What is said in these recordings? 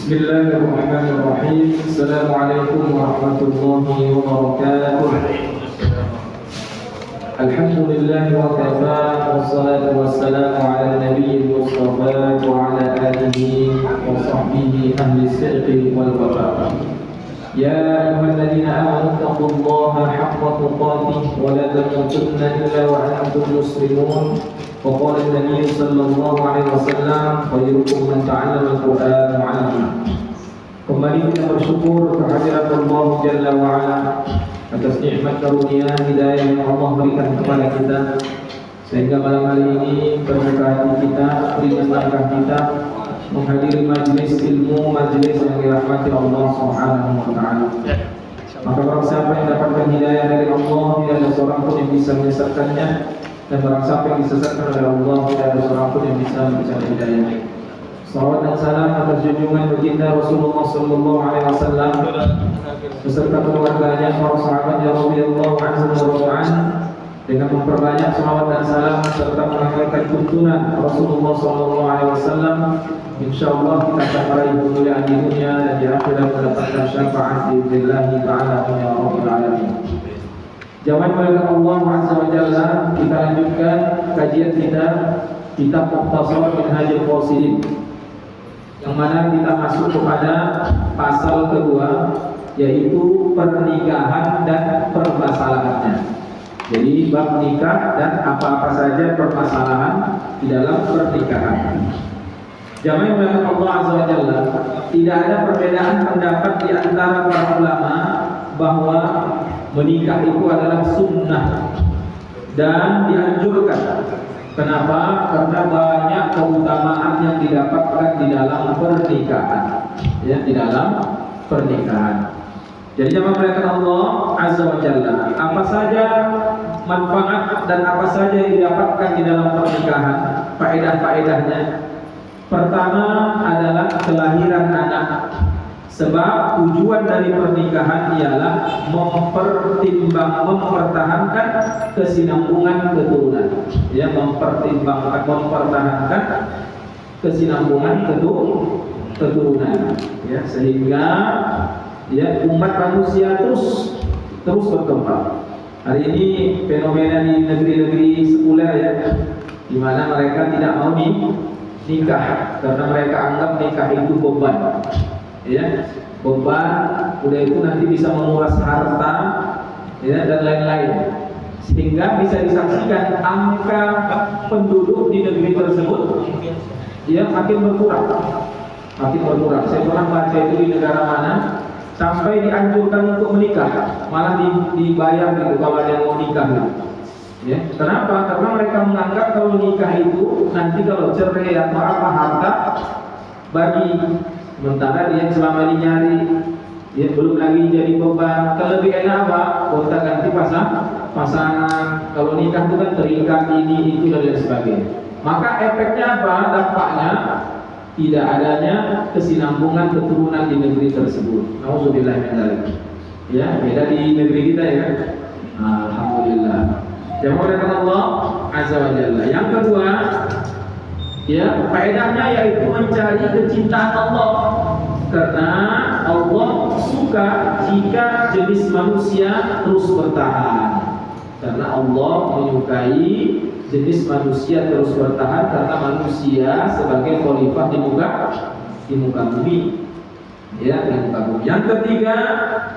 Bismillahirrahmanirrahim. Assalamualaikum warahmatullahi wabarakatuh. Alhamdulillah wa kafa, wassalatu wassalamu ala nabiyyil mustafa wa ala alihi wa sahbihi ahli sidqi wal wafa. Ya ayyuhalladzina amanu taqullaha haqqa tuqatih wa la tamutunna illa wa antum muslimun. Wa qala an-nabiy sallallahu alaihi wasallam khairukum man ta'allama al-Qur'an wa 'allama. Kembali kita bersyukur kehadirat Allah Jalla wa Ala atas nikmat karunia hidayah yang Allah berikan kepada kita, sehingga malam hari ini berkah hati kita, ringan langkah kita menghadiri majlis ilmu, majlis yang dirahmati Allah Subhanahu wa taala. Maka barang siapa yang dapatkan hidayah dari Allah, tidak ada seorang pun yang bisa menyesatkannya, dan barang siapa yang disesatkan oleh Allah, tidak ada seorang pun yang bisa memberikan hidayah. Salawat dan salam atas junjungan baginda Rasulullah sallallahu alaihi wasallam beserta keluarganya, para sahabatnya radhiyallahu anhum wa ra'an, dengan memperbanyak salawat dan salam serta mengamalkan tuntunan Rasulullah sallallahu alaihi wasallam. Insyaallah kita akan meraih kemuliaan di dunia dan di akhirat, mendapatkan syafaat billahi ta'ala ya rabbal alamin. Jamaah melihat Allah Azza wa Jalla, kita lanjutkan kajian kita kitab Mukhtasar Minhajul Qasidin, yang mana kita masuk kepada pasal kedua, yaitu pernikahan dan permasalahannya. Jadi bab nikah dan apa-apa saja permasalahan di dalam pernikahan. Jamaah yang melihat Allah Azza wa Jalla, tidak ada perbedaan pendapat di antara para ulama bahwa menikah itu adalah sunnah dan dianjurkan. Kenapa? Karena banyak keutamaan yang didapatkan di dalam pernikahan, ya, di dalam pernikahan. Jadi jamaah melihat Allah Azza wa Jalla, apa saja manfaat dan apa saja yang didapatkan di dalam pernikahan, faedah-faedahnya. Pertama adalah kelahiran anak. Sebab tujuan dari pernikahan ialah mempertahankan kesinambungan keturunan. Ya, mempertahankan kesinambungan keturunan. Ya, sehingga ya umat manusia terus berkembang. Hari ini fenomena di negeri-negeri sekuler, ya, di mana mereka tidak mau nikah karena mereka anggap nikah itu beban. Ya, beban, udah itu nanti bisa menguras harta, ya, dan lain-lain, sehingga bisa disaksikan angka penduduk di negeri tersebut, ya, makin berkurang. Saya pernah baca itu di negara mana sampai dianjurkan untuk menikah, malah dibayar gitu kalau ada yang mau nikah gitu. Ya, kenapa? Karena mereka menganggap kalau nikah itu nanti kalau cerai atau apa harta bagi. Sementara dia selama ini nyari, ya, belum lagi jadi beban. Kalau lebih enak apa? Kita ganti pasangan. Kalau nikah itu kan terikat ini itu dan lain sebagainya. Maka efeknya apa? Dampaknya tidak adanya kesinambungan keturunan di negeri tersebut. Nauzubillah min dzalik. Ya, beda di negeri kita, ya. Alhamdulillah. Jamaah Allah Azza wa Jalla. Yang kedua, ya, faedahnya yaitu mencari kecintaan Allah. Karena Allah suka jika jenis manusia terus bertahan. Karena Allah menyukai jenis manusia terus bertahan, karena manusia sebagai khalifah di muka bumi. Ya, di muka bumi. Yang ketiga,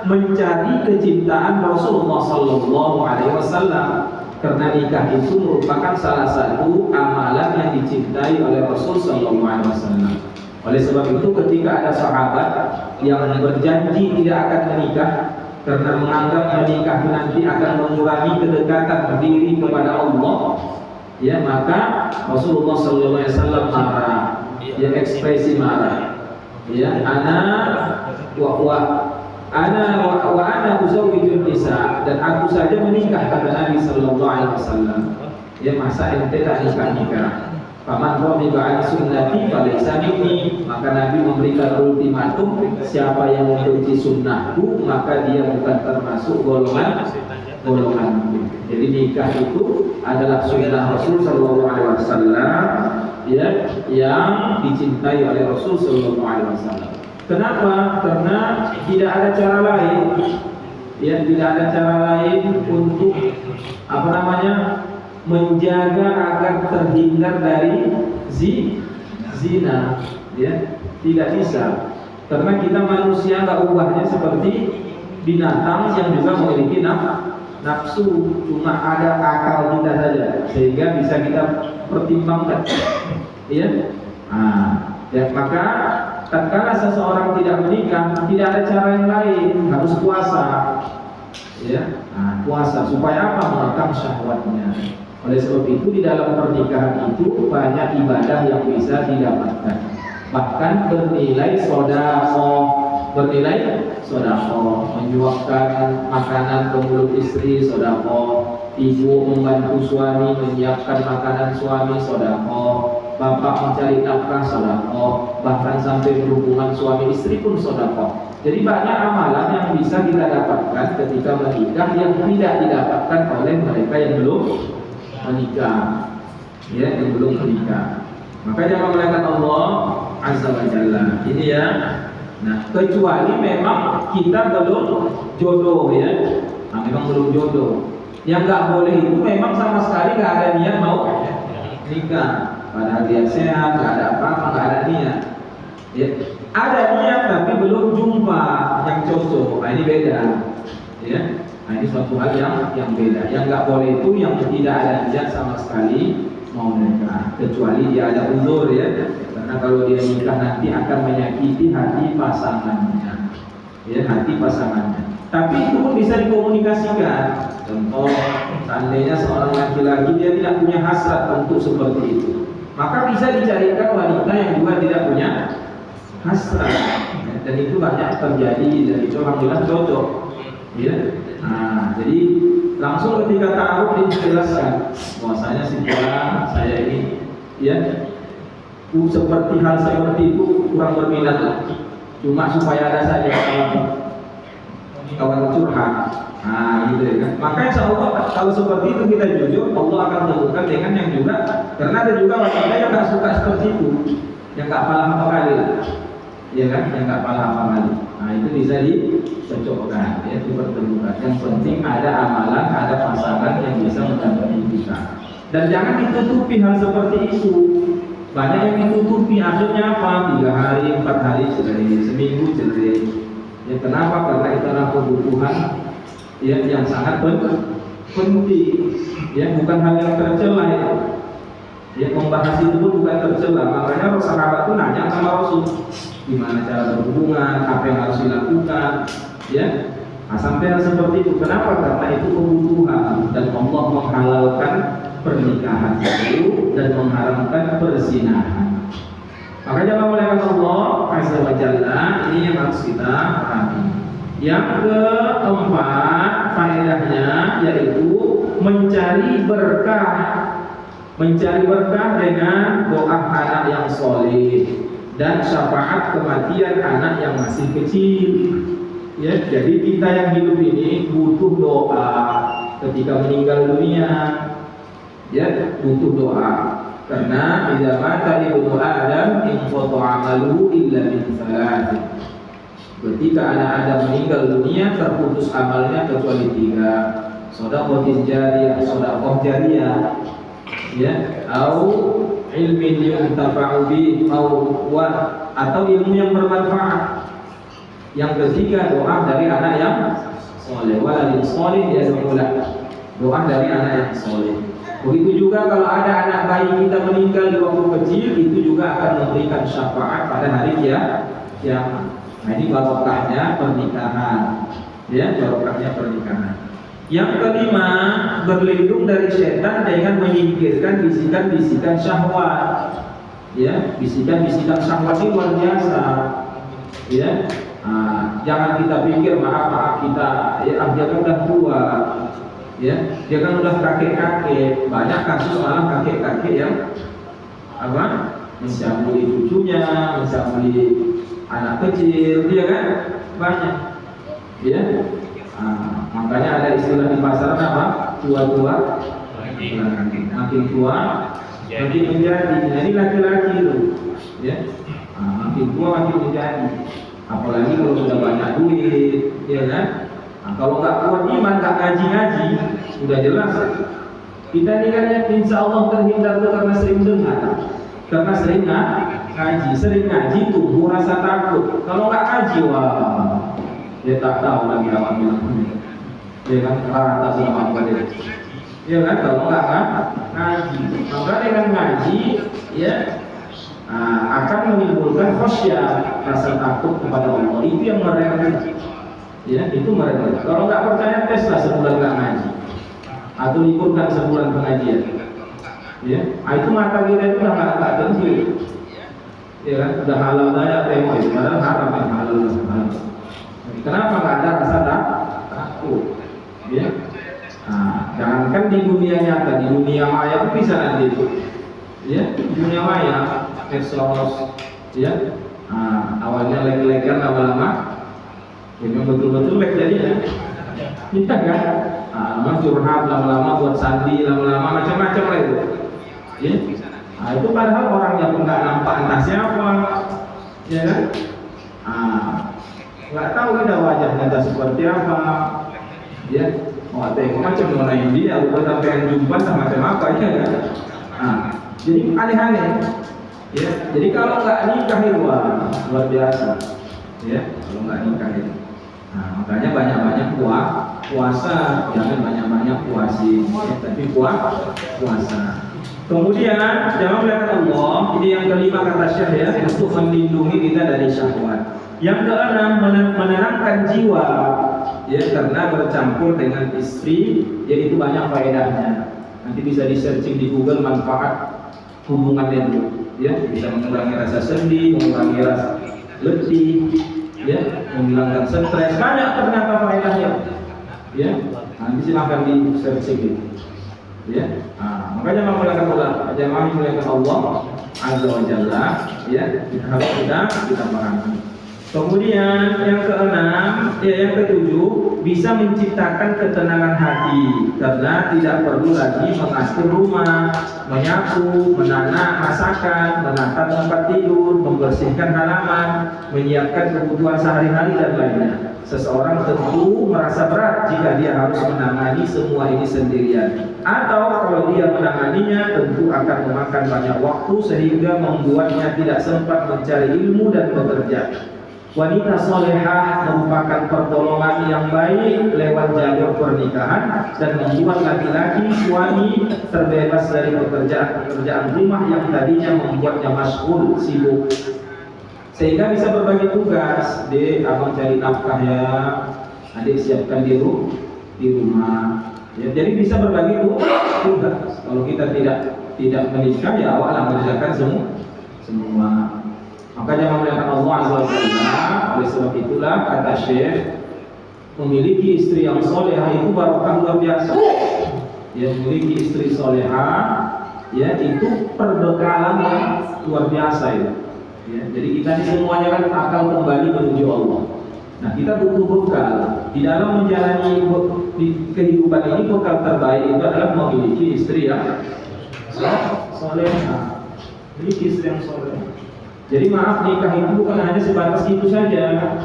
mencari kecintaan Rasulullah sallallahu alaihi wasallam. Karena nikah itu merupakan salah satu amalan yang dicintai oleh Rasul sallallahu alaihi wasallam. Oleh sebab itu ketika ada sahabat yang berjanji tidak akan menikah karena menganggap menikah nanti akan mengurangi kedekatan diri kepada Allah, ya, maka Rasulullah sallallahu alaihi wasallam marah, ya, ekspresi marah. Ya, ana uzawwijun nisa, dan aku saja menikah, kata Nabi sallallahu alaihi wasallam. Ya, masa ente tak nikah? Faman raghiba an sunnati falaysa minni. Maka Nabi memberikan ultimatum, siapa yang membenci sunnahku maka dia bukan termasuk golongan. Jadi nikah itu adalah sunnah Rasul sallallahu alaihi wasallam, ya, yang dicintai oleh Rasul sallallahu alaihi wasallam. Kenapa? Karena tidak ada cara lain, ya, tidak ada cara lain untuk menjaga agar terhindar dari zina, ya, tidak bisa. Karena kita manusia nggak ubahnya seperti binatang yang juga memiliki nafsu, cuma ada akal kita saja, sehingga bisa kita pertimbangkan, ya. Ya, maka tatkala seseorang tidak menikah, tidak ada cara yang lain, harus puasa, ya. Puasa supaya apa? Merekam syahwatnya. Oleh sebab itu di dalam pernikahan itu banyak ibadah yang bisa didapatkan, bahkan bernilai sodako, menyuapkan makanan ke mulut istri sodako, ibu membantu suami menyiapkan makanan suami sodako, bapak mencari nafkah sodako, bahkan sampai berhubungan suami istri pun sodako. Jadi banyak amalan yang bisa kita dapatkan ketika menikah yang tidak didapatkan oleh mereka yang belum menikah, ya, yang belum menikah. Maka jangan malaikat Allah Azza wa Jalla ini, ya. Nah, kecuali memang kita belum jodoh, ya. Memang belum jodoh. Yang nggak boleh itu memang sama sekali nggak ada niat mau nikah. Padahal dia sehat, nggak ada apa-apa, nggak ada niat. Ya. Ada niat tapi belum jumpa yang cocok. Ini beda, ya. Ini suatu hal yang beda. Yang nggak boleh itu yang tidak ada niat sama sekali mau menikah, kecuali dia ada uzur, ya. Karena kalau dia nikah nanti akan menyakiti hati pasangannya, ya, hati pasangannya. Tapi itu pun bisa dikomunikasikan. Contoh, seandainya seorang laki-laki dia tidak punya hasrat untuk seperti itu, maka bisa dicarikan wanita yang juga tidak punya hasrat, ya. Dan itu banyak terjadi, dan itu alhamdulillah cocok, ya. Jadi langsung ketika ta'aruf dijelaskan bahwasanya sekarang saya ini, ya, seperti hal seperti itu kurang berminat lah, cuma supaya ada saja kawan curhat, gitu, ya kan. Maka insya Allah kalau seperti itu kita jujur, Allah akan temukan dengan yang juga, karena ada juga wanita yang nggak suka seperti itu, yang nggak paham apa kali lah, ya kan, yang nggak paham apa kali. Itu bisa dicocokkan, ya, dipertemukan. Yang penting ada amalan, ada pasangan yang bisa mendampingi kita. Dan jangan ditutupi hal seperti itu. Banyak yang ditutupi, akhirnya apa? 3 hari, 4 hari cerai, seminggu cerai. Ya, kenapa? Karena itu adalah kebutuhan, ya, yang sangat penting. Ya, bukan hal yang tercela, ya. Ya, membahas itu pun bukan tercela. Makanya sahabat itu nanya sama Rasul, gimana cara berhubungan, apa yang harus dilakukan, ya. Sampai seperti itu. Kenapa? Karena itu kebutuhan, dan Allah menghalalkan pernikahan itu dan mengharamkan perzinahan. Maka jangan malaikat Allah Azza wa Jalla ini yang harus kita pahami. Yang keempat faedahnya yaitu mencari berkah. Mencari berkah dengan doa anak yang soleh dan syafaat kematian anak yang masih kecil. Ya, jadi kita yang hidup ini butuh doa ketika meninggal dunia. Ya, butuh doa. Karena idza mata ibnu Adam inqata 'amaluhu illa min thalath. Ketika anak Adam meninggal dunia terputus amalnya kecuali 3. Shadaqatin jariyah, shadaqah jariyah, ya, atau ilmin yuntafa'u bi atau ilmu yang bermanfaat. Yang ketiga doa dari anak yang soleh, waladin soleh yad'ulah, doa dari anak yang soleh. Begitu juga kalau ada anak bayi kita meninggal di waktu kecil, itu juga akan memberikan syafaat pada hari kiamat. Ini barokahnya pernikahan, ya, barokahnya pernikahan. Yang kelima, berlindung dari setan dengan menyingkirkan bisikan-bisikan syahwat. Ya, bisikan-bisikan syahwat ini luar biasa. Ya, jangan kita pikir maaf kita, ya, dia kan udah tua, ya, dia kan udah kakek-kakek. Banyak kasus malah kakek-kakek yang mensyabuli cucunya, mensyabuli anak kecil, dia kan banyak, ya. Makanya ada istilah di pasaran apa? Tua-tua makin tua makin menjadi. Jadi laki-laki itu, ya, makin tua makin menjadi. apalagi kalau sudah banyak duit, ya kan? Nah, kalau nggak kuat iman, nggak ngaji-ngaji, sudah jelas. Kita ini kan insya Allah terhindar itu karena sering dengar, karena sering ngaji, tumbuh rasa takut. Kalau nggak ngaji, wah, dia tak tahu lagi apa bilang. Ya kan, rata sama apa dia. Ya kan, kalau nggak ngaji, maka dengan ngaji, ya akan menimbulkan khasyah, rasa takut kepada Allah. Itu yang mereka. Ya, itu mereka. Kalau nggak percaya, teslah sebulan nggak ngaji, atau liburkan sebulan pengajian. Ya, itu mata kita itu udah nggak tentu. Ya kan, udah halal aja temo itu, padahal haram yang halal. Kenapa nggak ada rasa takut? Ya, jangankan di dunia nyata, di dunia maya pun bisa nanti itu. Ya, di dunia maya, medsos, ya, awalnya leg-legan, lama-lama, ini betul-betul leg jadinya. Iya kan? Lama curhat, lama-lama buat sandi, lama-lama macam-macam lah itu. Ya, itu padahal orangnya pun nggak nampak entah siapa, ya kan? Nggak tahu kita wajahnya entah seperti apa. Ya, mau tengok macam mana ini, aku pengen jumpa sama macam apa ya kan? Jadi aneh-aneh. Ya, jadi kalau nggak nikah itu luar biasa. Ya, kalau nggak nikah itu. Makanya banyak-banyak puasa, jangan banyak-banyak puasi, ya, tapi puasa. Kemudian jangan melihat Allah. Ini yang kelima kata Syekh ya, untuk melindungi kita dari syahwat. Yang keenam, menenangkan jiwa, ya, karena bercampur dengan istri, yaitu banyak faedahnya. Nanti bisa di searching di Google manfaat hubungan itu, ya, bisa mengurangi rasa sedih, mengurangi rasa letih, ya, menghilangkan stres, banyak ternyata faedahnya, ya. Nanti silahkan di searching itu, ya. Makanya memuliakan Allah Azza wa Jalla, ya, harus kita pahami. Kemudian yang keenam, yang ketujuh, bisa menciptakan ketenangan hati karena tidak perlu lagi mengatur rumah, menyapu, menanam, masakan, menata tempat tidur, membersihkan halaman, menyiapkan kebutuhan sehari-hari dan lainnya. Seseorang tentu merasa berat jika dia harus menangani semua ini sendirian. Atau kalau dia menanganinya tentu akan memakan banyak waktu sehingga membuatnya tidak sempat mencari ilmu dan bekerja. Wanita solehah merupakan pertolongan yang baik lewat jalur pernikahan dan membuat laki-laki suami terbebas dari pekerjaan rumah yang tadinya membuatnya masyghul, sibuk, sehingga bisa berbagi tugas. Dek, abang cari nafkah ya, adik siapkan di rumah, ya, jadi bisa berbagi tugas. Kalau kita tidak menikah, ya awalnya mengerjakan semua. Maka jangan melihat Allah Azza wa Jalla. Oleh sebab itulah kata Syekh, memiliki istri yang solehah itu barokah luar biasa. Ya, memiliki istri solehah, ya, itu perbekalan yang luar biasa itu. Ya, jadi kita ini semuanya kan akan kembali menuju Allah. Nah, kita butuh bekal di dalam menjalani kehidupan ini. Bekal terbaik itu adalah memiliki istri yang solehah. Memiliki istri yang solehah. Jadi maaf, nikah itu bukan hanya sebatas itu saja,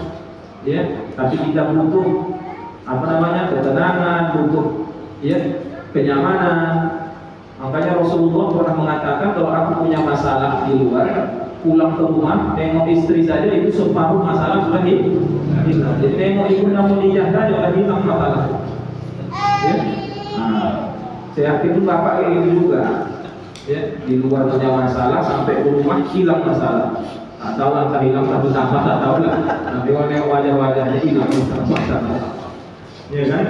ya. Tapi kita butuh ketenangan, butuh, ya, kenyamanan. Makanya Rasulullah pernah mengatakan kalau aku punya masalah di luar, pulang ke rumah, tengok istri saja itu separuh masalah sudah hilang. Jadi tengok ibu namun ijah saja sudah hilang masalah. Ya. Saya yakin bapak kayak gitu juga. Ya, di luar punya masalah, sampai ke rumah hilang masalah. Atau langkah hilang satu tambah, tak tahu lah. Nanti wajah-wajahnya hilang masalah. Ya kan?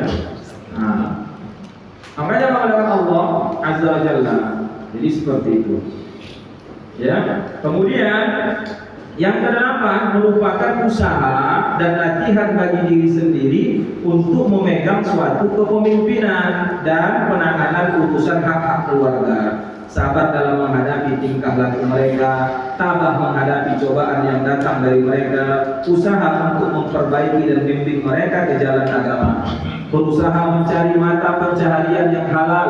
Makanya mengadakan Allah Azza wa Jalla. Jadi seperti itu. Ya. Kemudian yang kedelapan, merupakan usaha dan latihan bagi diri sendiri untuk memegang suatu kepemimpinan dan penanganan urusan hak-hak keluarga. Sabar dalam menghadapi tingkah laku mereka, tabah menghadapi cobaan yang datang dari mereka, usaha untuk memperbaiki dan bimbing mereka ke jalan agama, berusaha mencari mata pencaharian yang halal,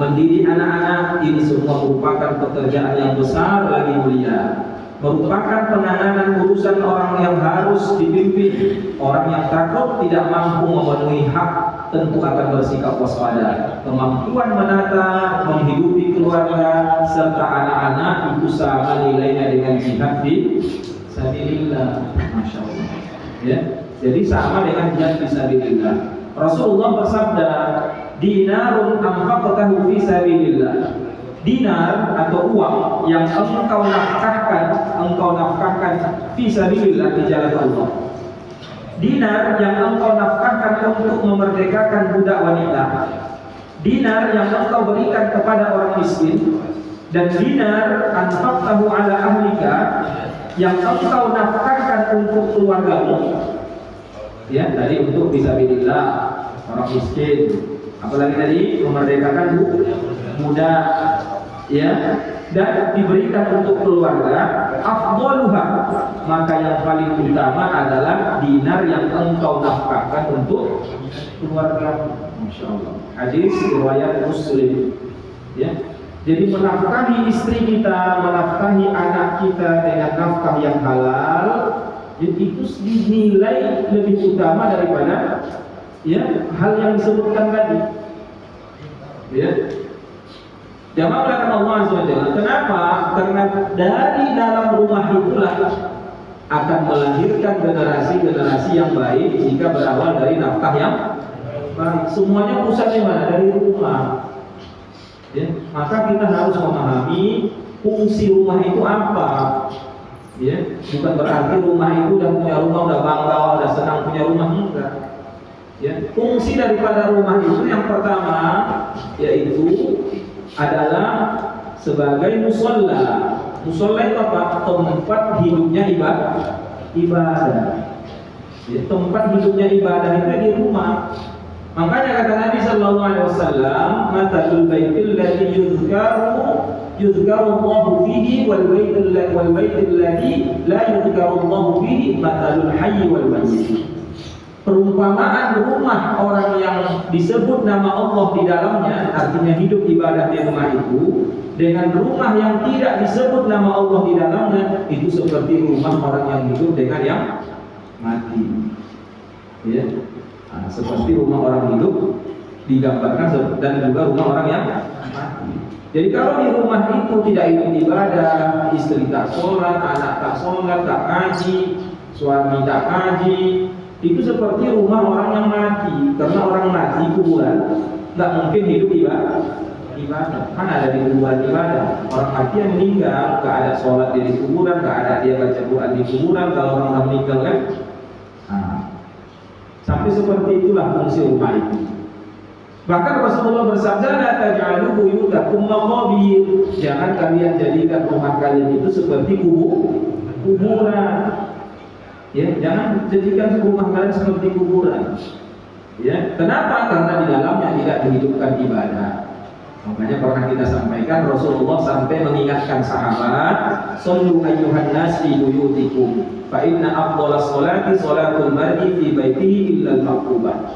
mendidik anak-anak. Ini semua merupakan pekerjaan yang besar lagi mulia. merupakan penanganan urusan orang yang harus dipimpin. Orang yang takut tidak mampu memenuhi hak tentu akan bersikap waspada. Kemampuan menata, menghidupi keluarga serta anak-anak itu sama nilainya dengan jihad fi sabilillah. Masya Allah. Ya, jadi sama dengan jihad fi sabilillah. Rasulullah bersabda, dinarun anfaqtahu fi sabilillah. Dinar atau uang yang engkau nafkahkan fi sabilillah, di jalan Allah. Dinar yang engkau nafkahkan untuk memerdekakan budak wanita. Dinar yang engkau berikan kepada orang miskin. Dan dinar anfaqtahu ala ahlika, yang engkau nafkahkan untuk keluargamu. Ya, tadi untuk fisabilillah, orang miskin. Apalagi tadi memerdekakan budak, ya, dan diberikan untuk keluarga. Afdaluha, maka yang paling utama adalah dinar yang engkau nafkahkan untuk keluarga. Masya Allah. Hadis riwayat Muslim. Ya, jadi menafkahi istri kita, menafkahi anak kita dengan nafkah yang halal, itu dinilai lebih utama daripada ya hal yang disebutkan tadi. Ya. Jamaah kata Allah Azza wa Jalla. Kenapa? Karena dari dalam rumah itulah akan melahirkan generasi-generasi yang baik jika berawal dari nafkah yang baik. Semuanya pusatnya mana? Dari rumah. Ya, maka kita harus memahami fungsi rumah itu apa. Ya, bukan berarti rumah itu udah punya rumah, udah bangga, udah senang punya rumah, enggak. Ya, fungsi daripada rumah itu yang pertama yaitu adalah sebagai musola. Musola itu apa? Tempat hidupnya ibadah. Ya, tempat hidupnya ibadah itu di rumah. Makanya kata Nabi Sallallahu Alaihi Wasallam, "Matalul baitil ladzi yuzkaru Allahu fihi wal baitil ladzi la yuzkaru Allahu fihi matalul hayy wal mayyit." Perumpamaan rumah orang yang disebut nama Allah di dalamnya, artinya hidup ibadah di rumah itu, dengan rumah yang tidak disebut nama Allah di dalamnya, itu seperti rumah orang yang hidup dengan yang mati. Ya, nah, seperti rumah orang hidup digambarkan dan juga rumah orang yang mati. Jadi kalau di rumah itu tidak hidup ibadah, istri tak sholat, anak tak sholat, tak ngaji, suami tak ngaji, itu seperti rumah orang yang mati. Karena orang mati kuburan nggak mungkin hidup ibadah. Kan ada di kuburan ibadah. Orang mati yang meninggal nggak ada sholat di kuburan, nggak ada dia baca Quran di kuburan. Kalau orang meninggal kan, nah, sampai seperti itulah fungsi rumah itu. Bahkan Rasulullah bersabda, "La taj'alu buyutakum maqabir." Jangan kalian jadikan rumah kalian itu seperti kuburan. Ya, jangan jadikan rumah kalian seperti kuburan. Ya, kenapa? Karena di dalamnya tidak dihidupkan ibadah. Makanya pernah kita sampaikan, Rasulullah sampai mengingatkan sahabat, "Shallu ayyuhan nas fi buyutikum, fa inna afdhalas sholati sholatul mar'i fi baitihi illa al-maktubah."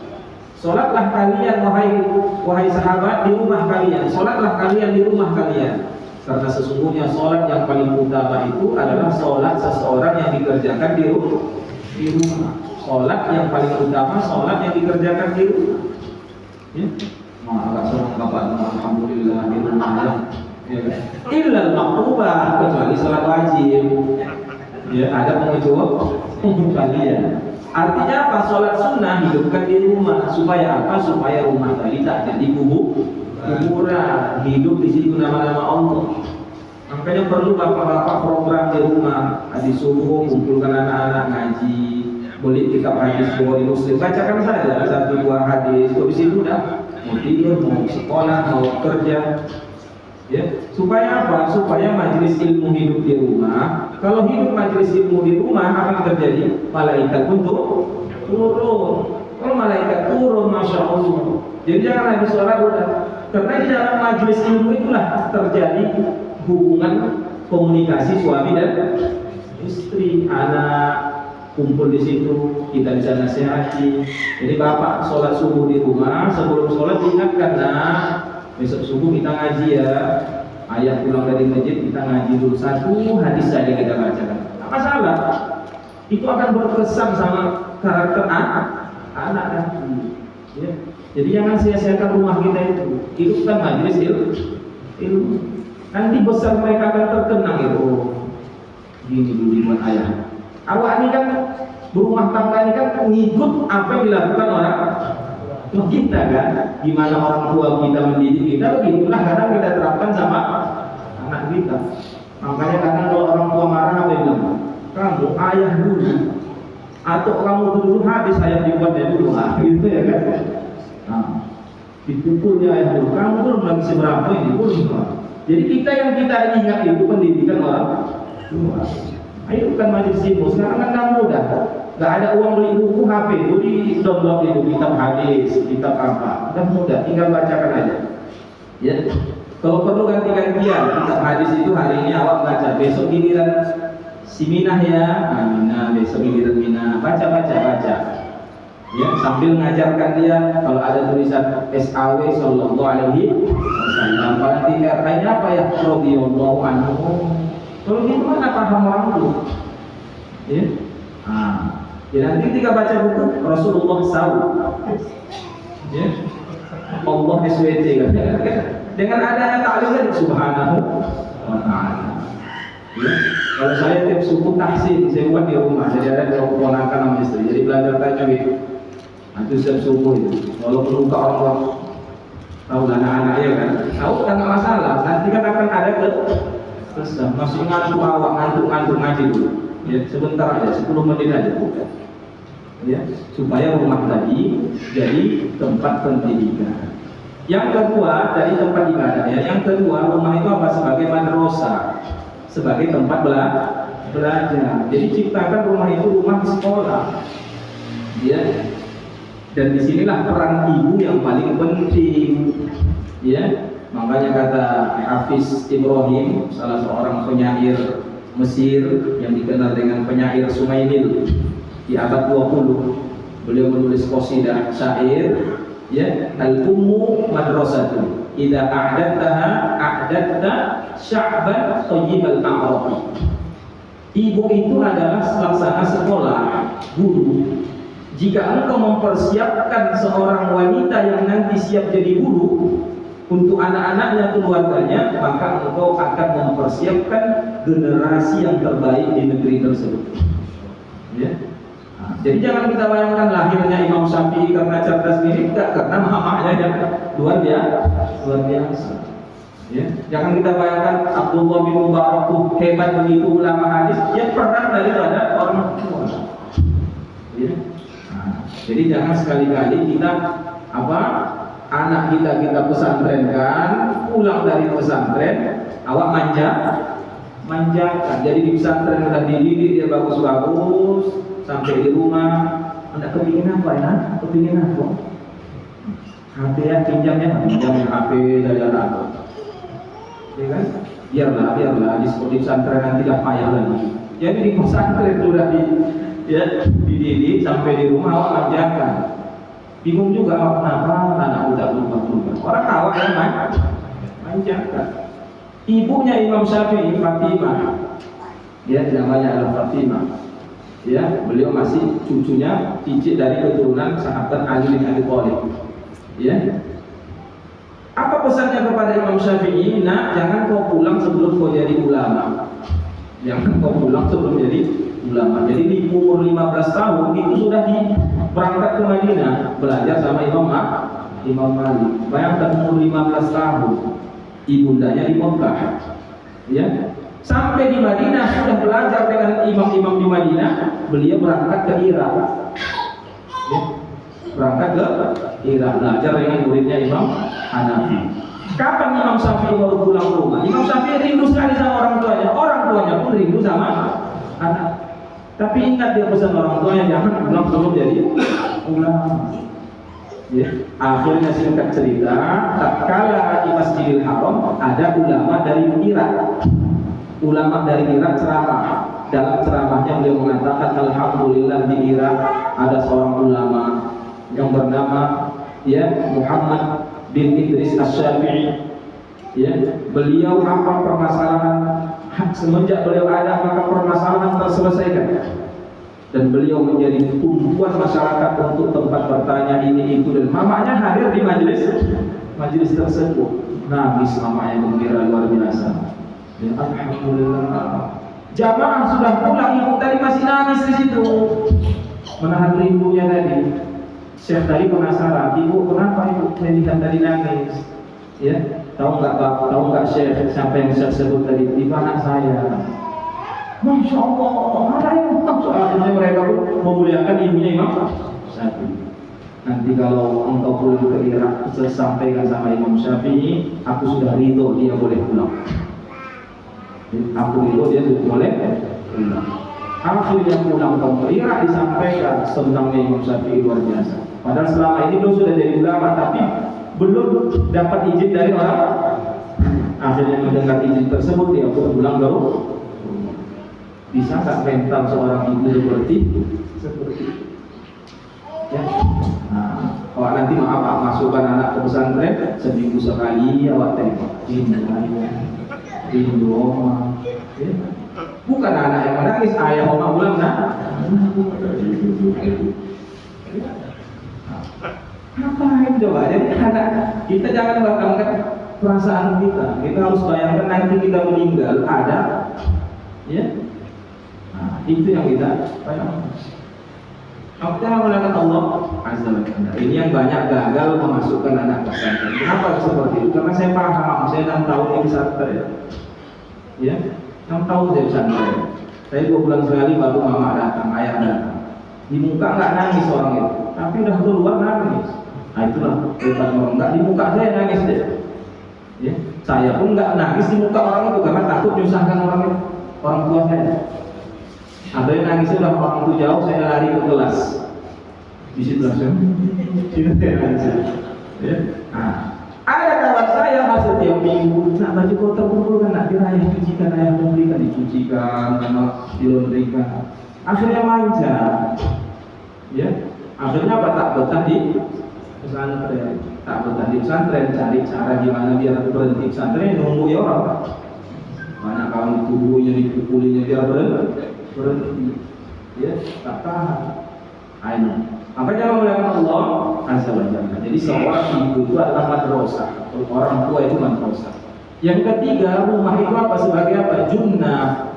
Salatlah kalian wahai sahabat di rumah kalian. Salatlah kalian di rumah kalian. Karena sesungguhnya sholat yang paling utama itu adalah sholat seseorang yang dikerjakan di rumah. Sholat yang paling utama, sholat yang dikerjakan di rumah. Ya? Agak senang bapak, alhamdulillah di rumah ya. Illal maktubah, kecuali sholat wajib. Ya, ada pengecualian. Artinya apa? Sholat sunnah hidupkan di rumah. Supaya apa? Supaya rumah tadi tak jadi kuburan, hidup di situ nama-nama Allah. Makanya perlu bapak-bapak program di rumah, hadis subuh kumpulkan anak-anak ngaji, beli kitab hadis Bukhari Muslim, bacakan saja 1-2 hadis. Habis itu udah mau tidur, mau sekolah, mau kerja. Ya, supaya apa? Supaya majelis ilmu hidup di rumah. Kalau hidup majelis ilmu di rumah, apa yang terjadi? Malaikat pun turun. Kalau malaikat turun, masya Allah. Jadi jangan lagi sholat udah. Karena di dalam majelis ilmu itulah terjadi hubungan komunikasi suami dan istri, anak kumpul di situ, kita bisa nasihati. Jadi bapak sholat subuh di rumah, sebelum sholat diingatkan, nah besok subuh kita ngaji ya. Ayah pulang dari masjid, kita ngaji dulu satu hadis saja kita bacakan. Apa salah? Itu akan berkesan sama karakter anak nanti. Ya. Jadi jangan sia-siakan rumah kita itu. Hidupkan majelis ilmu. Nanti besar mereka akan terkenang itu. Gini dulu buat ayah. Awak ini kan berumah tangga ini kan mengikut apa yang dilakukan orang kita kan. Gimana orang tua kita mendidik kita, begitulah kadang kita terapkan sama anak kita. Makanya kadang kalau orang tua marah apa yang bilang? Kamu ayah dulu, atau kamu dulu habis ayah dibuatnya dulu, gitu ya kan? Nah, dipukulnya ayah dulu. Kamu dulu belum seberapa ini pun. Jadi kita yang kita ingat itu pendidikan orang tua. Ayo bukan majelis ilmu. Sekarang kan kamu mudah. Gak ada uang beli buku HP, beli download itu kitab hadis, kitab apa. Udah mudah, tinggal bacakan aja. Ya. Kalau perlu ganti-gantian, kitab hadis itu hari ini awak baca, besok giliran si Minah ya, Minah, besok giliran Minah, baca. Ya, sambil mengajarkan dia kalau ada tulisan SAW Sallallahu Alaihi Wasallam, nanti katanya apa ya, radhiyallahu anhu. Kalau gitu mana paham orang itu? Ya, ya nanti ketika baca buku Rasulullah SAW, ya, Allah SWT kan? Dengan adanya ta'lim subhanahu wa ta'ala. Ya. Kalau saya tiap subuh tahsin, saya buat di rumah, jadi ada keponakan sama istri, jadi belajar tajwid. Itu setiap subuh itu. Walaupun buka orang tahu anak-anak ya kan, tahu kan nggak masalah. Nanti kan akan ada masih ngantuk awak, ngantuk ngaji dulu. Ya sebentar aja, 10 menit aja bukan. Ya supaya rumah tadi jadi tempat pendidikan. Yang kedua dari tempat ibadah ya. Yang kedua rumah itu apa? Sebagai madrasah, sebagai tempat belajar. Jadi ciptakan rumah itu rumah sekolah. Ya. Dan disinilah peran ibu yang paling penting. Ya. Makanya kata Hafiz Ibrahim, salah seorang penyair Mesir yang dikenal dengan penyair Sumainil di abad 20, beliau menulis qasidah syair, ya, al-ummu madrasatu idza a'dadta sya'ban thayyibal a'rafi. Ibu itu adalah pelaksana sekolah, guru. Jika engkau mempersiapkan seorang wanita yang nanti siap jadi guru untuk anak-anaknya, keluarganya, maka engkau akan mempersiapkan generasi yang terbaik di negeri tersebut. Ya. Jadi jangan kita bayangkan lahirnya Imam Syafi'i karena cerdas diri, tidak, karena mamanya yang luar biasa. Ya. Jangan kita bayangkan Abdullah bin Mubarak hebat begitu ulama hadis, dia pernah daripada orang tua. Ya. Jadi jangan sekali-kali kita anak kita pesantrenkan, pulang dari pesantren awak manjakan. Jadi di pesantren udah dididik dia bagus-bagus, sampai di rumah anda kepingin apa ya? Kepingin apa? HP ya, pinjam HP dari anak. Ya kan? Biarlah di pesantren nanti tidak payah lagi. Jadi di pesantren sudah dididik, sampai di rumah awak manjakan. Bingung juga awak kenapa anak udah berubah. Orang awak yang manjakan. Ibunya Imam Syafi'i, Fatimah, ya namanya adalah Fatimah. Ya, beliau masih cucunya cicit dari keturunan sahabat Ali bin Abi Thalib. Ya. Apa pesannya kepada Imam Syafi'i? Nah, jangan kau pulang sebelum kau jadi ulama. Jangan kau pulang sebelum jadi ulama. Jadi di umur 15 tahun itu sudah berangkat ke Madinah belajar sama Imam Malik. Bayangkan umur 15 tahun, ibundanya di Mekah. Ya. Sampai di Madinah sudah belajar dengan imam-imam di Madinah, beliau berangkat ke Irak. Ya. Berangkat ke Irak belajar dengan muridnya Imam Hanafi. Kapan Imam Syafi'i baru pulang ke rumah? Imam Syafi'i rindu sekali sama orang tuanya pun rindu sama anak. Tapi ingat dia pesan orang tuanya, jangan pulang sebelum jadi ulama. Ya. Akhirnya singkat cerita, tatkala di Masjidil Haram ada ulama dari Irak. Ulama dari Irak ceramah. Dalam ceramahnya beliau mengatakan, alhamdulillah di Irak ada seorang ulama yang bernama Muhammad bin Idris Asy-Syafi'i. Ya, beliau apa permasalahan semenjak beliau ada maka permasalahan terselesaikan. Dan beliau menjadi tumpuan masyarakat untuk tempat bertanya ini itu, dan mamanya hadir di majelis tersebut. Nangis mamanya gembira luar biasa. Ya, alhamdulillah. Jamaah sudah pulang, ibu tadi masih nangis di situ. Menahan rindunya tadi. Syekh tadi penasaran, ibu kenapa ibu melihat tadi nangis? Ya, tahu nggak Syekh siapa yang Syekh sebut tadi? Itu anak saya. Masya Allah, ada yang akhirnya mereka pun memuliakan ibunya Imam Syafi'i. Nanti kalau engkau pulang ke Irak, sampaikan sama Imam Syafi'i, aku sudah ridho dia boleh pulang. Aku ridho dia sudah boleh pulang. Akhirnya pulang ke Irak, disampaikan senangnya Imam Syafi'i luar biasa. Padahal selama ini beliau sudah jadi ulama, tapi belum dapat izin dari orang. Akhirnya mendengar izin tersebut, dia pun pulang ke rumah. Bisa tak mental seorang ibu seperti itu? Ya. Nah, kalau nanti maaf masukkan anak ke pesantren seminggu sekali awak terima. Rindu oma. Ya. Bukan anak yang menangis, ayah oma ulang Ngapain coba? Jadi anak kita jangan banggakan perasaan kita. Kita harus bayangkan nanti kita meninggal ada, ya. Nah, itu yang kita bayangkan. Kita menggunakan Allah Azza wa Jalla. Ini yang banyak gagal memasukkan anak pesantren. Kenapa seperti itu? Karena saya paham, saya 6 tahun di pesantren. Ya, 6 tahun saya pesantren. Saya 2 bulan sekali baru mama datang, ayah datang. Di muka nggak nangis orang itu, tapi udah keluar nangis. Nah itulah hebat orang. Nggak di muka saya nangis deh. Ya, saya pun nggak nangis di muka orang itu karena takut nyusahkan orang tua saya. Ada yang nangis udah orang itu jauh, saya lari ke kelas. Di situ langsung, sini nangis. Ya. Nah, ada kawan saya masuk tiap minggu, nak baju kotor kumpulkan, nak dirayah cucikan, ayah memberikan, dicucikan, dilondrikan. Akhirnya manja, ya. Akhirnya apa, tak betah di pesantren, cari cara gimana biar berhenti pesantren, nunggu ya orang. Banyak kawan ditubuhnya, dipukulinya biar berhenti, ya, tak tahan. Ayo, makanya melakukan Allah Azza wa Jalla. Jadi seorang ibu itu adalah madrasah, orang tua itu madrasah. Yang ketiga, rumah itu apa? Sebagai apa? Junnah.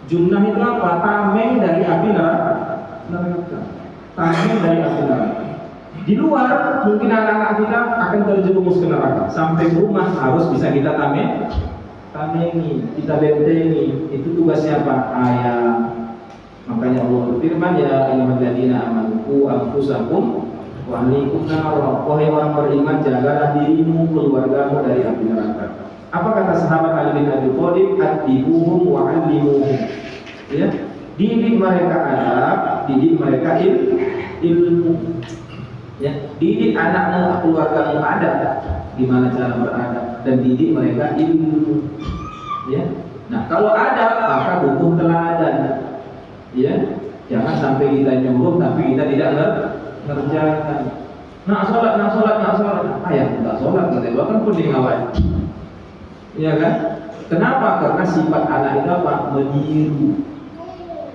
Junnah itu apa? Tameng dari api neraka. Tameng dari api neraka. Di luar mungkin anak-anak kita akan terjerumus ke neraka. Sampai rumah harus bisa kita tamengi, kita bentengi. Itu tugasnya apa? Ayah. Makanya Allah berfirman, ya ayyuhalladzina amanu qu anfusakum wa ahlikum nar. Wahai orang beriman, jagalah dirimu, keluargamu dari api neraka. Apa kata sahabat Ali bin Abi Thalib? Adibuhum wa 'allimuhum. Ya, didik mereka adab, didik mereka ilmu. Ya, didik anakmu, keluargamu adab, gimana cara beradab, dan didik mereka ilmu. Ya. Nah, kalau adab maka butuh teladan. Ya, jangan sampai kita nyuruh tapi kita tidak ngerjakan. Nak sholat. Ayah tak sholat, kita bahkan pun ngawal. Iya kan? Kenapa? Karena sifat anak itu apa? Meniru.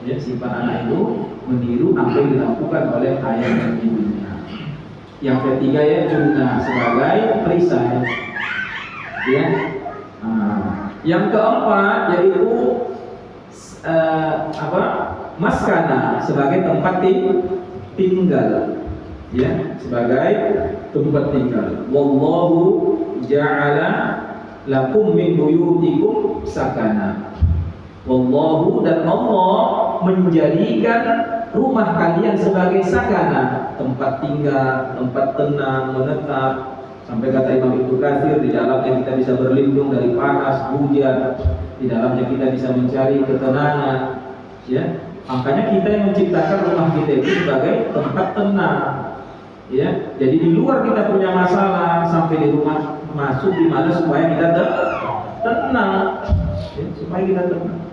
Ya, sifat anak itu meniru apa yang dilakukan oleh ayah dan ibunya. Yang ketiga ya junnah, sebagai perisai. Ya. Nah, yang keempat yaitu maskana, sebagai tempat tinggal. Ya, sebagai tempat tinggal. Wallahu ja'ala lakum min buyutikum sakana. Wallahu, dan Allah menjadikan rumah kalian sebagai sakana, tempat tinggal, tempat tenang, menetap. Sampai kata Imam Ibnu Katsir, di dalamnya kita bisa berlindung dari panas, hujan, di dalamnya kita bisa mencari ketenangan. Ya, makanya kita yang menciptakan rumah kita itu sebagai tempat tenang. Ya, jadi di luar kita punya masalah, sampai di rumah masuk di mana supaya kita tenang. Ya, supaya kita tenang.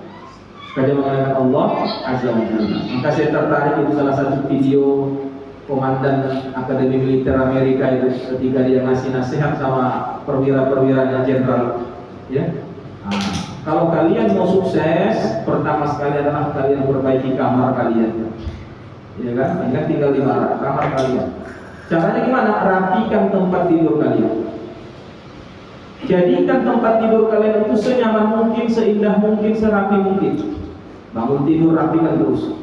Kajian mengenai Allah Azza wa Jalla. Maka saya tertarik itu salah satu video komandan Akademi Militer Amerika itu ketika dia ngasih nasihat sama perwira-perwiranya jenderal. Ya. Nah, kalau kalian mau sukses, pertama sekali adalah kalian perbaiki kamar kalian. Ya kan? Ingat tinggal di mana? Kamar kalian. Caranya gimana? Rapikan tempat tidur kalian. Jadikan tempat tidur kalian itu senyaman mungkin, seindah mungkin, serapi mungkin. Bangun tidur rapikan terus.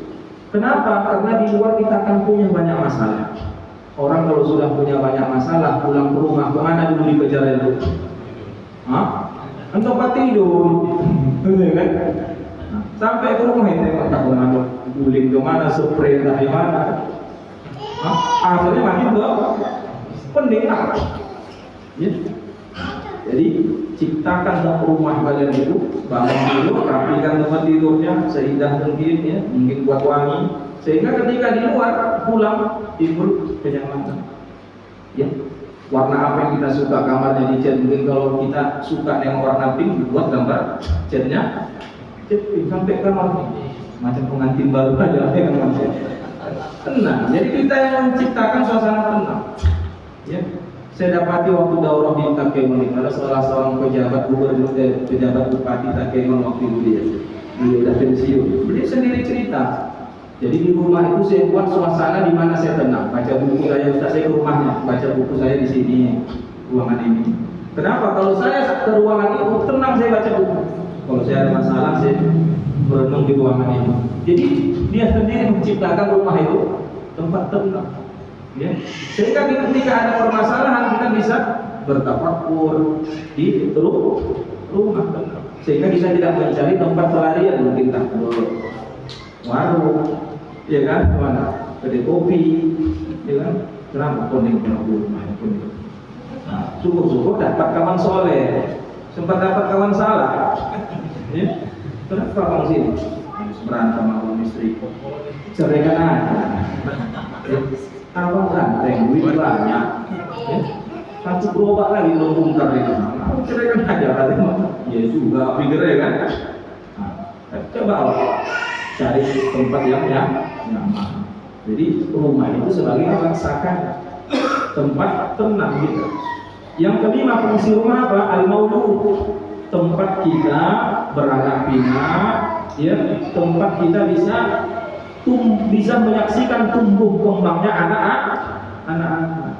Kenapa? Karena di luar kita akan punya banyak masalah. Orang kalau sudah punya banyak masalah, pulang ke rumah, kemana dulu dikejar itu? Hah? Tempat tidur. Betul kan? Nah, sampai ke rumah itu entah kemana, guling kemana, spray entah di mana. Hah? Akhirnya makin ke pendekar. Ya. Jadi ciptakan rumah kalian itu, bangun tidur, rapikan tempat tidurnya seindah mungkin, ya, mungkin buat wangi, sehingga ketika di luar pulang tidur kenyamanan. Ya, warna apa yang kita suka kamarnya dicat, mungkin kalau kita suka yang warna pink, buat gambar catnya, cat pink sampai kamar macam pengantin baru aja, tenang. Jadi kita yang menciptakan suasana tenang. Ya. Saya dapati waktu daurah di Takengon, ada salah seorang pejabat gubernur, pejabat bupati Takengon waktu itu dia udah pensiun. Beliau sendiri cerita. Jadi di rumah itu saya buat suasana di mana saya tenang. Baca buku saya ke rumahnya, baca buku saya di sini, ruangan ini. Kenapa? Kalau saya ke ruangan itu tenang, saya baca buku. Kalau saya ada masalah, saya berenung di ruangan ini. Jadi dia sendiri menciptakan rumah itu tempat tenang. Ya. Sehingga ketika ada permasalahan kita bisa bertafakur di rumah, sehingga kita tidak mencari tempat pelarian, mungkin tak warung, ya kan, mana kedai kopi, ya kan, kenapa kuning rumah kuning. Nah, syukur-syukur dapat kawan soleh, sempat dapat kawan salah, ya, kenapa kawan sini berantem sama istri, ceraikan aja. Ya. Abang ganteng, duit banyak, ya. Satu gerobak lagi belum bongkar itu. Aku ceraikan aja katanya. Ya juga, pikirnya kan. Nah, coba cari tempat yang nyaman. Jadi rumah itu sebagai merasakan tempat tenang gitu. Yang kelima fungsi rumah apa? Al-maulud, tempat kita beranak pinak, ya, tempat kita bisa menyaksikan tumbuh kembangnya anak-anak.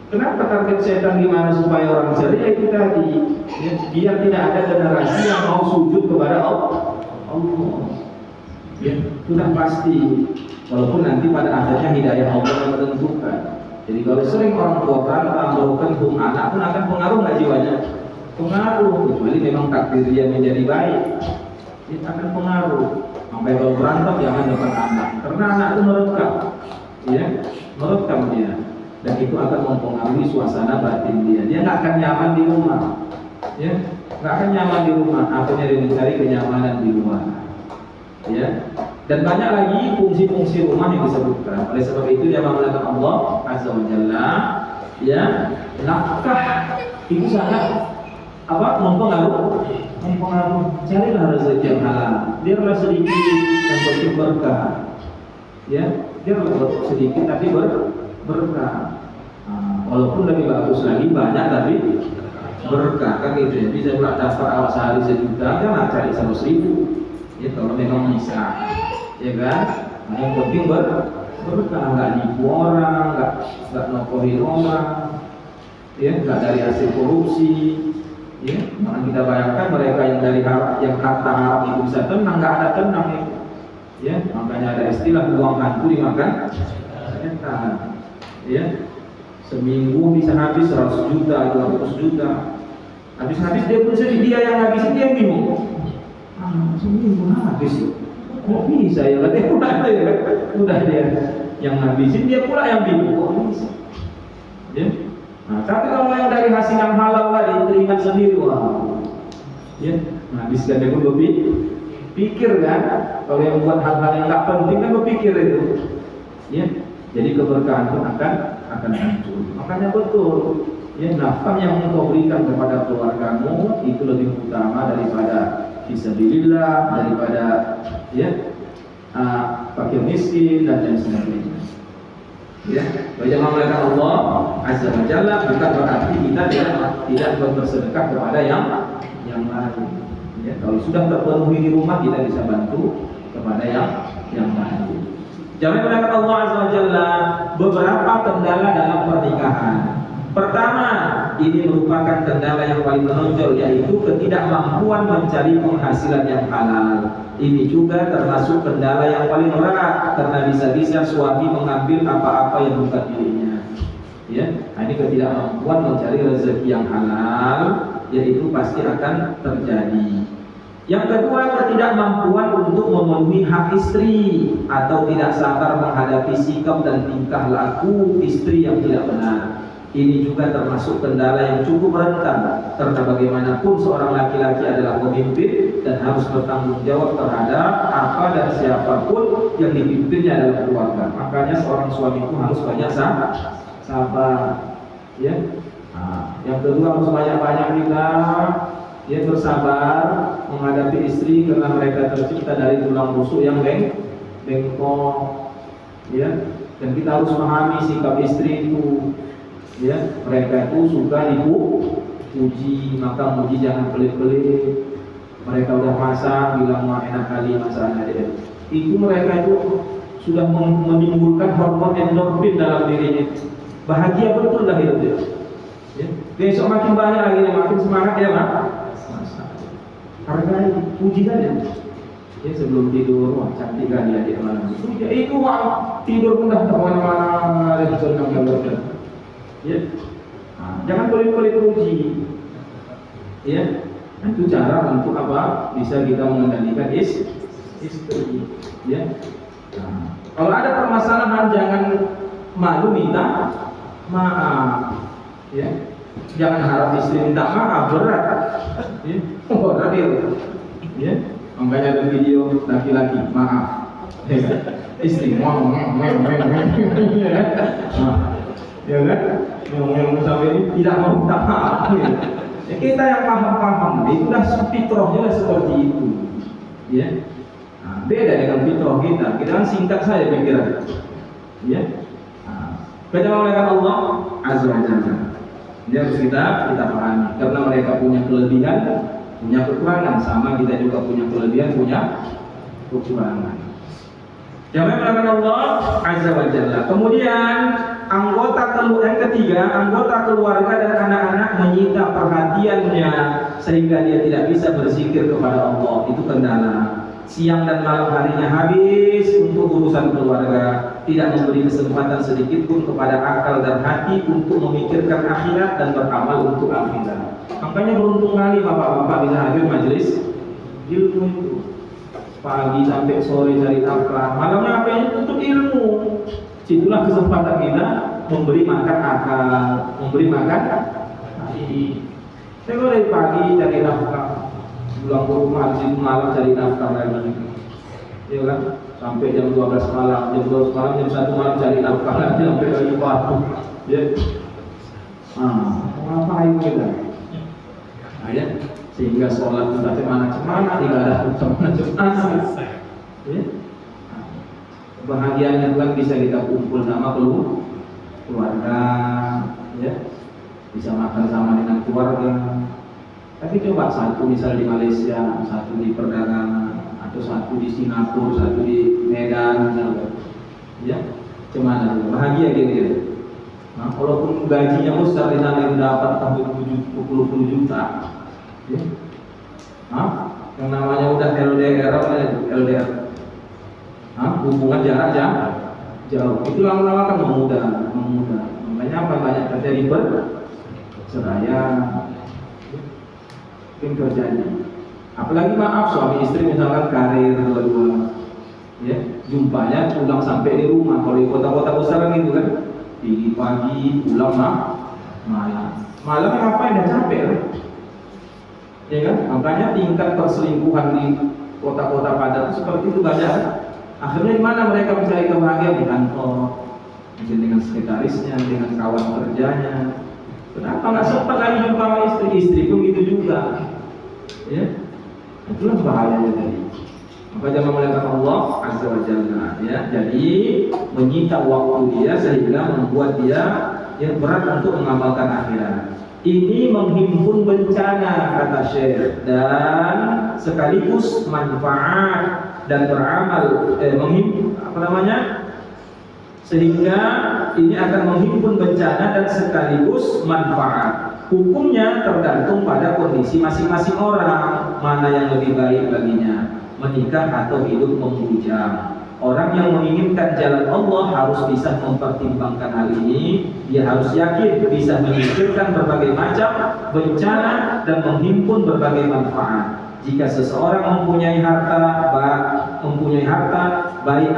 Kenapa target setan gimana supaya orang ceria itu tadi, ya, biar tidak ada generasi yang mau sujud kepada Allah. Ya, sudah pasti. Walaupun nanti pada akhirnya hidayah Allah yang menentukan. Jadi kalau sering orang tua tambahkan anak pun akan pengaruh nggak jiwanya? Pengaruh, kecuali memang takdir dia menjadi baik, itu akan pengaruh. Sampai kalau berantem jangan depan anak, karena anak itu merekam, ya, merekam dia, dan itu akan mempengaruhi suasana batin dia. Dia nggak akan nyaman di rumah, ya, nggak akan nyaman di rumah. Akhirnya dia mencari kenyamanan di luar, ya. Dan banyak lagi fungsi-fungsi rumah yang disebutkan. Oleh sebab itu dia mengatakan Allah Azza wa Jalla, ya, nafkah itu sangat mempengaruhi. Carilah rezeki yang halal, biarlah sedikit yang penting berkah, ya, biarlah sedikit tapi berkah. Walaupun lebih bagus lagi banyak tapi berkah, kan gitu ya. Bisa pula dapat awak sehari 1 juta, jangan cari 100.000, ya, kalau memang bisa, ya kan. Nah, yang penting berkah, nggak nipu orang, nggak nokohin orang, ya, nggak dari hasil korupsi. Ya, maka kita bayangkan mereka yang dari harta haram itu bisa tenang, nggak ada tenang itu. Ya, makanya ada istilah uang hantu dimakan setan. Ya, seminggu bisa habis 100 juta, 200 juta. Habis-habis dia pun sedih, dia yang habisin, dia yang bingung. Seminggu habis loh. Kok bisa ya? Udah dia yang habisin, dia pula yang bingung. Kok bisa? Ya. Nah, tapi kalau yang dari hasil yang halal tadi terima sendiri, wah, ya, habiskan dia pun berpikir kan, kalau yang buat hal-hal yang nggak penting kan berpikir itu, ya, jadi keberkahan pun akan hancur. Makanya betul, ya, nafkah yang engkau berikan kepada keluargamu itu lebih utama daripada fisabilillah, daripada, ya, fakir miskin dan lain sebagainya. Ya, wajah Allah Azza wa Jalla bukan berarti kita tidak tidak bersedekah kepada yang lain. Ya, kalau sudah terpenuhi di rumah kita bisa bantu kepada yang lain. Jangan mengatakan Allah Azza wa Jalla beberapa kendala dalam pernikahan. Pertama, ini merupakan kendala yang paling menonjol, yaitu ketidakmampuan mencari penghasilan yang halal. Ini juga termasuk kendala yang paling berat, karena bisa-bisa suami mengambil apa-apa yang bukan dirinya. Ya, nah ini ketidakmampuan mencari rezeki yang halal, yaitu pasti akan terjadi. Yang kedua, ketidakmampuan untuk memenuhi hak istri atau tidak sabar menghadapi sikap dan tingkah laku istri yang tidak benar. Ini juga termasuk kendala yang cukup rentan, karena bagaimanapun seorang laki-laki adalah pemimpin dan harus bertanggung jawab terhadap apa dan siapapun yang dipimpinnya dalam keluarga. Makanya seorang suami itu harus banyak sabar. Ya. Nah, yang kedua harus banyak-banyak kita bersabar menghadapi istri, karena mereka tercipta dari tulang rusuk yang bengkok. Ya. Dan kita harus memahami sikap istri itu. Ya, mereka itu suka dipuji, maka muji jangan pelit-pelit. Mereka udah masak, bilang mah enak kali masakan dia. Itu mereka itu sudah menimbulkan hormon endorfin dalam dirinya. Bahagia betul dah hidup dia. Ya. Besok makin banyak lagi, makin semangat dia mah. Hargai, puji saja. Ya, sebelum tidur, wah cantik kan dia malam. Itu wah tidur pun dah kemana-mana ada senang kalau. Ya, nah, jangan pelit-pelit puji. Ya, itu cara untuk apa? Bisa kita mengendalikan istri. Ya, nah, kalau ada permasalahan jangan malu minta maaf. Ya, jangan harap istri minta maaf, berat. Ya, berat dia. Ya, makanya ada video laki-laki maaf. Ya, istri ngomong. Ya kan? Yang sampai ini tidak mau minta maaf. Ya, kita yang paham itu dah fitrahnya seperti itu. Ya. Nah, beda dengan fitrah kita. Kita kan singkat saja pikiran. Ya. Nah, kejalaan Allah Azza wa Jalla. Ini harus kita pahami, karena mereka punya kelebihan, punya kekurangan, sama kita juga punya kelebihan, punya kekurangan. Jangan melakukan Allah Azza wa Jalla. Kemudian yang ketiga, anggota keluarga dan anak-anak menyita perhatiannya sehingga dia tidak bisa berzikir kepada Allah. Itu kendala. Siang dan malam harinya habis untuk urusan keluarga, tidak memberi kesempatan sedikit pun kepada akal dan hati untuk memikirkan akhirat dan beramal untuk akhirat. Makanya beruntung kali bapak-bapak bisa hadir majelis ilmu itu. Pagi sampai sore cari nafkah, malamnya apa yang untuk ilmu. Itulah kesempatan kita memberi makan akal, memberi makan hati. Saya dari pagi cari nafkah, pulang ke rumah habis malam cari nafkah lagi. Ya kan? Sampai jam 12 malam, jam 12 malam, jam 1 malam cari nafkah lagi sampai lagi waktu. Ya. Ngapain kita? Nah, ya. Sehingga sholat kita cemana-cemana, ibadah kita cemana-cemana. Ya. Bahagianya Tuhan bisa kita kumpul sama keluarga, ya, bisa makan sama dengan keluarga. Tapi coba satu misal di Malaysia, satu di perdagangan, atau satu di Singapura, satu di Medan, misalnya, ya, cemana bahagia gitu. Nah, walaupun gajinya besar di sana itu dapat sampai 70 juta, ya, yang namanya udah LDR, apa itu LDR? Hubungan jarak jauh. Itu lama-lama kan memudah. Makanya apa banyak terjadi berceraian, mungkin terjadi. Apalagi maaf suami istri misalkan karir dua-dua, ya, jumpanya pulang sampai di rumah. Kalau di kota-kota besar kan gitu kan, di pagi pulang malam. Malamnya ngapain? Udah capek kan? Ya kan? Makanya tingkat perselingkuhan di kota-kota padat seperti itu banyak. Akhirnya di mana mereka mencari kebahagiaan? Di kantor, mungkin dengan sekretarisnya, dengan kawan kerjanya. Kenapa nggak sempat lagi jumpa sama istri pun gitu juga, ya? Itulah bahayanya tadi. Maka jangan melihat Allah Azza wa Jalla, ya. Jadi menyita waktu dia sehingga membuat dia yang berat untuk mengamalkan akhirat. Ini menghimpun bencana kata Syekh, dan sekaligus manfaat dan beramal sehingga ini akan menghimpun bencana dan sekaligus manfaat. Hukumnya tergantung pada kondisi masing-masing orang, mana yang lebih baik baginya, menikah atau hidup membujang. Orang yang menginginkan jalan Allah harus bisa mempertimbangkan hal ini. Dia harus yakin bisa memikirkan berbagai macam bencana dan menghimpun berbagai manfaat. Jika seseorang mempunyai harta, baik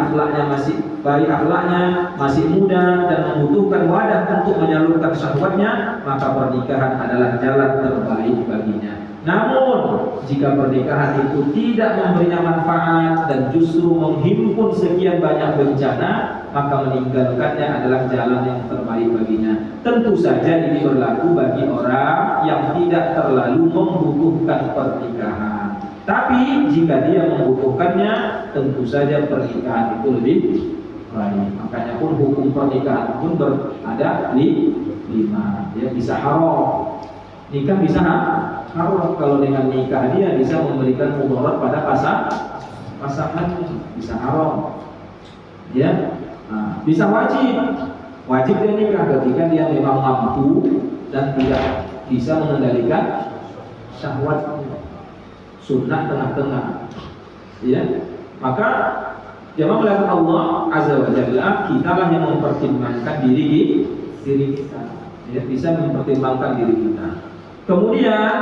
akhlaknya masih muda dan membutuhkan wadah untuk menyalurkan syahwatnya, maka pernikahan adalah jalan terbaik baginya. Namun, jika pernikahan itu tidak memberinya manfaat dan justru menghimpun sekian banyak bencana, maka meninggalkannya adalah jalan yang terbaik baginya. Tentu saja ini berlaku bagi orang yang tidak terlalu membutuhkan pernikahan. Tapi jika dia membutuhkannya, tentu saja pernikahan itu lebih baik. Makanya pun hukum pernikahan pun ada 5. Ya, bisa haram. Nikah bisa haram. Kalau dengan nikah dia bisa memberikan mudarat pada pasangan, bisa haram. Ya, bisa wajib dia nikah ketika dia memang mampu dan tidak bisa mengendalikan syahwat. Sunnah tengah-tengah. Ya, maka jamaah melihat Allah Azza wa Jalla, kitalah yang mempertimbangkan diri kita. Ya, bisa mempertimbangkan diri kita. Kemudian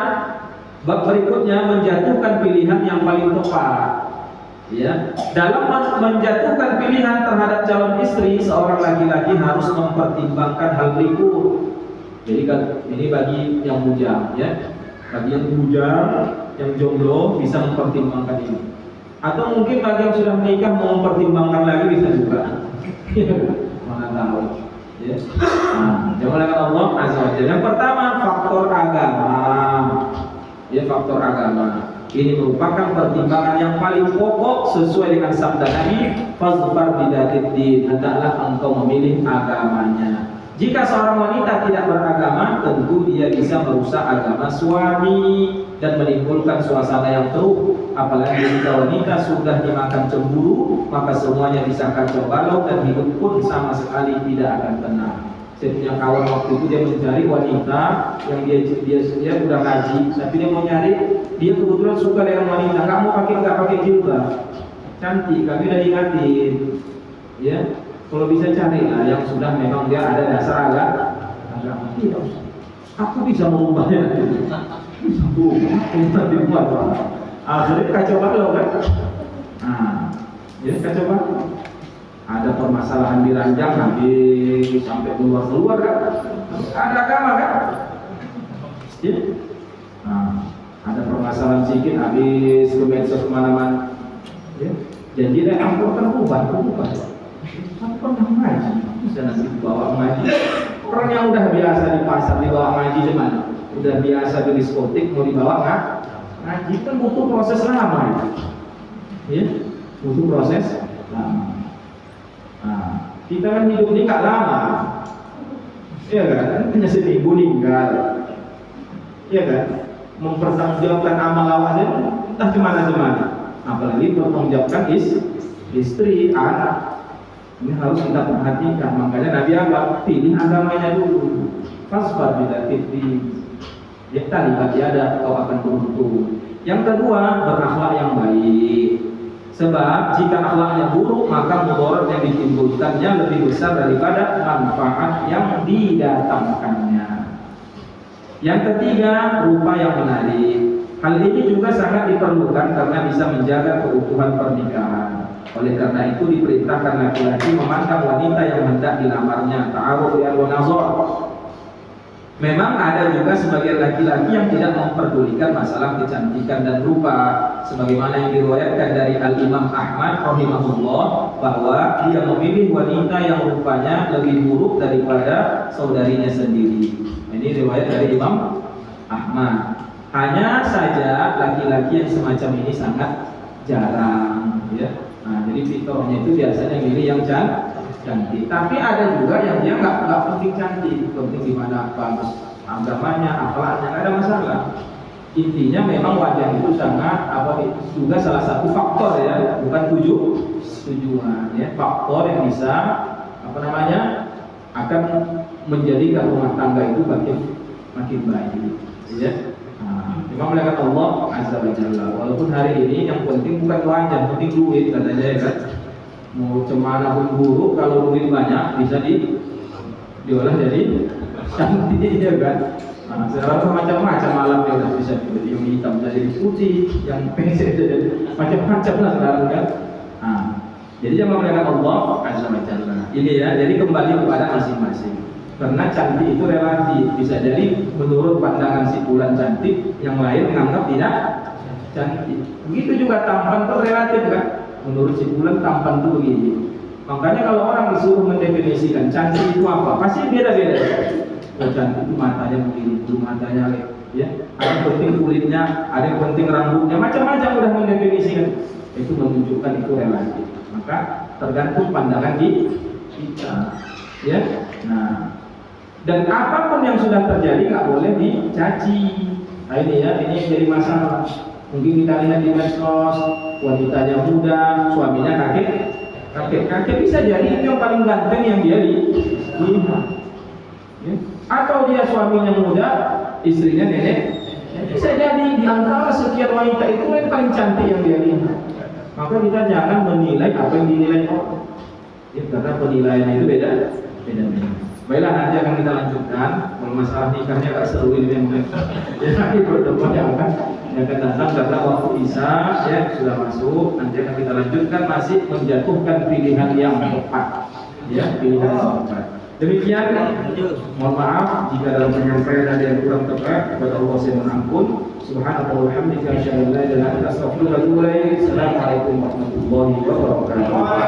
bab berikutnya menjatuhkan pilihan yang paling tepat. Ya, dalam menjatuhkan pilihan terhadap calon istri, seorang laki-laki harus mempertimbangkan hal berikut. Jadi ini bagi yang bujang, ya. Bagi yang bujang, yang jomblo bisa mempertimbangkan ini. Atau mungkin bagi yang sudah menikah mau mempertimbangkan lagi bisa juga. Mana tahu. Ya. Jangan Allah Azza wa Jalla. Yang pertama, faktor agama. Ya, faktor agama. Ini merupakan pertimbangan yang paling pokok sesuai dengan sabda Nabi, "Fazfar bidzatid din", hendaklah engkau memilih agamanya. Jika seorang wanita tidak beragama, tentu dia bisa merusak agama suami dan menimbulkan suasana yang teruk. Apalagi jika wanita sudah dimakan cemburu, maka semuanya bisa kacau balau dan hidup pun sama sekali tidak akan tenang. Saya punya kawan waktu itu, dia mencari wanita yang dia udah ngaji, tapi dia mau nyari, dia kebetulan suka dengan wanita, nggak pakai jilbab, cantik, kami udah ingatin, ya. Kalau bisa carilah yang sudah memang dia ada dasar agama. Tidak usah. Aku bisa mengubahnya. Bisa dibuat. Akhirnya kacau balau kan? Jadi kacau balau. Ada permasalahan di ranjang habis sampai keluar kan? Ada agama kan? Ya. Ada permasalahan sedikit habis ke medsos kemana-mana. Ya. Jadi aku akan ubah. Aku pernah ngaji, bisa nanti bawa ngaji. Orang yang udah biasa di pasar dibawa ngaji cuman, udah biasa di diskotik mau dibawa ngaji kan butuh proses lama, ya, butuh proses lama. Kita kan hidup ini nggak lama, ya kan? Hanya seminggu meninggal, ya kan? Mempertanggungjawabkan amal awalnya entah kemana-mana, apalagi bertanggungjawabkan istri, anak. Ini harus kita perhatikan. Makanya Nabi apa? Pilih agamanya dulu. Fasfar bidzatid din. Ya, tadi bagi ada kau akan beruntung. Yang kedua, berakhlak yang baik. Sebab jika akhlaknya buruk, maka mudarat yang ditimbulkannya lebih besar daripada manfaat yang didatangkannya. Yang ketiga, rupa yang menarik. Hal ini juga sangat diperlukan karena bisa menjaga keutuhan pernikahan. Oleh karena itu diperintahkan laki-laki memandang wanita yang hendak dilamarnya, ta'aruf wa nazar. Memang ada juga sebagian laki-laki yang tidak memperdulikan masalah kecantikan dan rupa, sebagaimana yang diriwayatkan dari Al-Imam Ahmad rahimahullah bahwa dia memilih wanita yang rupanya lebih buruk daripada saudarinya sendiri. Ini riwayat dari Imam Ahmad. Hanya saja laki-laki yang semacam ini sangat jarang, ya. Jadi fitrahnya itu biasanya milih yang cantik. Tapi ada juga yang dia nggak penting cantik, penting gimana bagus agamanya, akhlaknya, nggak ada masalah. Intinya memang wajah itu sangat juga salah satu faktor ya, bukan tujuan ya, faktor yang bisa akan menjadikan rumah tangga itu makin baik ya. Memang melihat Allah Azza wa Jalla. Walaupun hari ini yang penting bukan wajah, penting duit katanya ya kan. Mau cemana pun buruk, kalau duit banyak bisa diolah jadi cantik ya kan. Sekarang macam-macam alam yang udah bisa jadi yang hitam jadi putih, yang pesek jadi macam-macam lah sekarang kan. Jadi jangan melihat Allah Azza wa Jalla. Ini ya, jadi kembali kepada masing-masing. Karena cantik itu relatif, bisa jadi menurut pandangan si fulan cantik, yang lain menganggap tidak cantik. Begitu juga tampan itu relatif kan. Menurut si fulan tampan itu begini. Makanya kalau orang disuruh mendefinisikan cantik itu apa, pasti beda-beda. Oh, cantik itu matanya begini, itu matanya ya. Ada yang penting kulitnya, ada yang penting rambutnya, macam-macam udah mendefinisikan. Itu menunjukkan itu relatif. Maka tergantung pandangan kita, ya. Nah, dan apapun yang sudah terjadi nggak boleh dicaci. Nah ini ya, ini jadi masalah. Mungkin kita lihat di medsos, wanitanya muda, suaminya kakek bisa jadi itu yang paling ganteng yang dia lihat. Ya. Atau dia suaminya muda, istrinya nenek, bisa jadi di antara sekian wanita itu yang paling cantik yang dia lihat. Maka kita jangan menilai apa yang dinilai orang. Ya, karena penilaian itu beda. Baiklah, nanti akan kita lanjutkan. Kalau masalah nikahnya agak seru ini memang. Ya, nanti pertemuan yang akan datang karena waktu Isya ya sudah masuk. Nanti akan kita lanjutkan, masih menjatuhkan pilihan yang tepat. Ya, pilihan yang tepat. Demikian, mohon maaf jika dalam penyampaian ada yang kurang tepat. Kepada Allah saya mohon ampun. Subhanallah walhamdulillah, asyhadu an la ilaha illa anta, astaghfiruka wa atubu ilaik. Assalamualaikum warahmatullahi wabarakatuh.